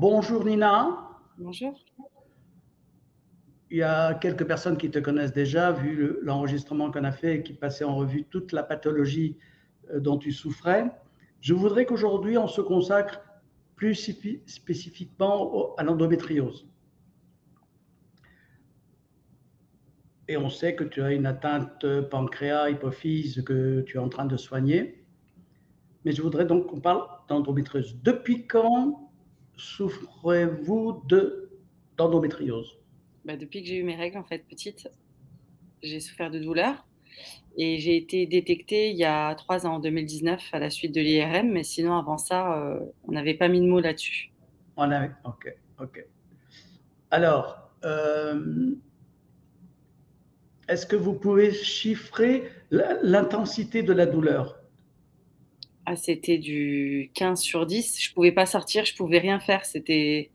Bonjour Nina. Bonjour. Il y a quelques personnes qui te connaissent déjà, vu l'enregistrement qu'on a fait et qui passait en revue toute la pathologie dont tu souffrais. Je voudrais qu'aujourd'hui on se consacre plus spécifiquement à l'endométriose. Et on sait que tu as une atteinte pancréas, hypophyse que tu es en train de soigner. Mais je voudrais donc qu'on parle d'endométriose. Depuis quand souffrez-vous d'endométriose? Depuis que j'ai eu mes règles, en fait, petite, j'ai souffert de douleurs et j'ai été détectée il y a 3 ans, en 2019, à la suite de l'IRM, mais sinon avant ça, on n'avait pas mis de mots là-dessus. On a, ok, ok. Alors, est-ce que vous pouvez chiffrer l'intensité de la douleur? Ah, c'était du 15/10. Je pouvais pas sortir, je pouvais rien faire. C'était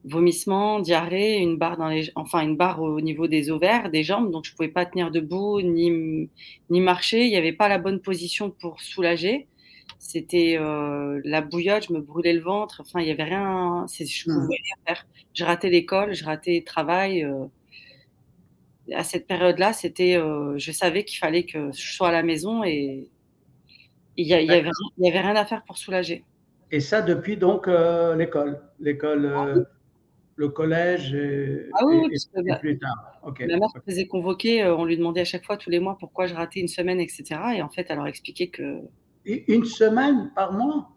vomissements, diarrhée, une barre au niveau des ovaires, des jambes, donc je pouvais pas tenir debout ni marcher. Il y avait pas la bonne position pour soulager. C'était, la bouillotte, je me brûlais le ventre, enfin il y avait rien, je pouvais Hmm. rien faire. Je ratais l'école, je ratais le travail, à cette période-là, c'était, je savais qu'il fallait que je sois à la maison et D'accord. il y avait rien à faire pour soulager. Et ça depuis donc l'école, Ah oui, le collège ah oui, oui, parce que et plus tard. Ok. ma mère Ok. se faisait convoquer, on lui demandait à chaque fois, tous les mois, pourquoi je ratais une semaine et cetera, et en fait, elle leur expliquait que Une semaine par mois?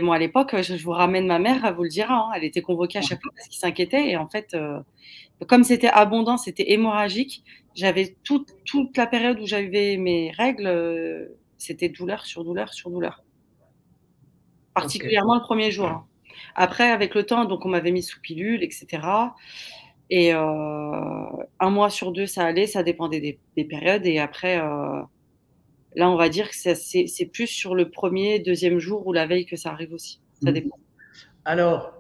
moi à l'époque, je vous ramène ma mère, elle vous le dira, hein, elle était convoquée à chaque fois parce qu'ils s'inquiétaient et en fait, comme c'était abondant, c'était hémorragique, j'avais toute la période où j'avais mes règles, c'était douleur sur douleur sur douleur. Ok. Particulièrement le 1er jour, hein. Après avec le temps, donc on m'avait mise sous pilule et cetera et 1 mois sur 2 ça allait, ça dépendait des périodes et après, là on va dire que c'est plus sur le 1er, 2e jour ou la veille que ça arrive aussi. Ça Hmm. dépend. Alors,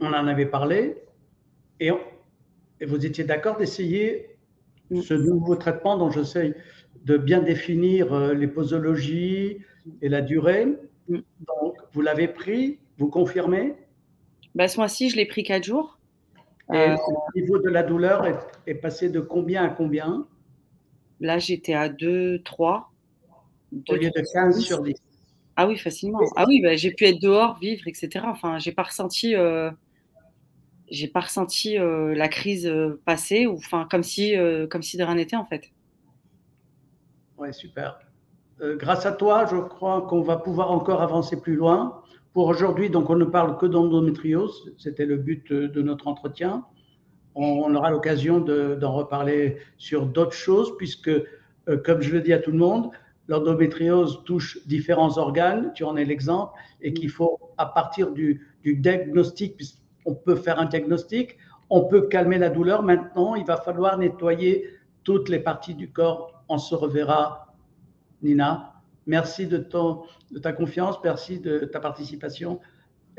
on en avait parlé et, et vous étiez d'accord d'essayer Mmh. ce nouveau traitement dont j'essaie de bien définir les posologies Mmh. et la durée. Mmh. Donc, vous l'avez pris, vous confirmez? Ce mois-ci, je l'ai pris 4 jours. Et Heu, le niveau de la douleur est passé de combien à combien? Là, j'étais à 2-3, Au lieu de 15 2-3,6. sur 10. Ah oui, facilement. Ah oui, j'ai pu être dehors, vivre et cetera. Enfin, j'ai pas ressenti, la crise, passer ou enfin comme si de rien n'était, en fait. Ouais, super. Grâce à toi, je crois qu'on va pouvoir encore avancer plus loin. Pour aujourd'hui, donc, on ne parle que d'endométriose. C'était le but de notre entretien. On aura l'occasion d'en reparler sur d'autres choses, puisque, comme je le dis à tout le monde, l'endométriose touche différents organes, tu en es l'exemple, et Mmh. qu'il faut, à partir du diagnostic, puisqu'on peut faire un diagnostic, on peut calmer la douleur. Maintenant, il va falloir nettoyer toutes les parties du corps. On se reverra, Nina. Merci de ta confiance, merci de ta participation,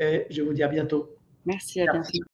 et je vous dis à bientôt. Merci, à Merci. bientôt.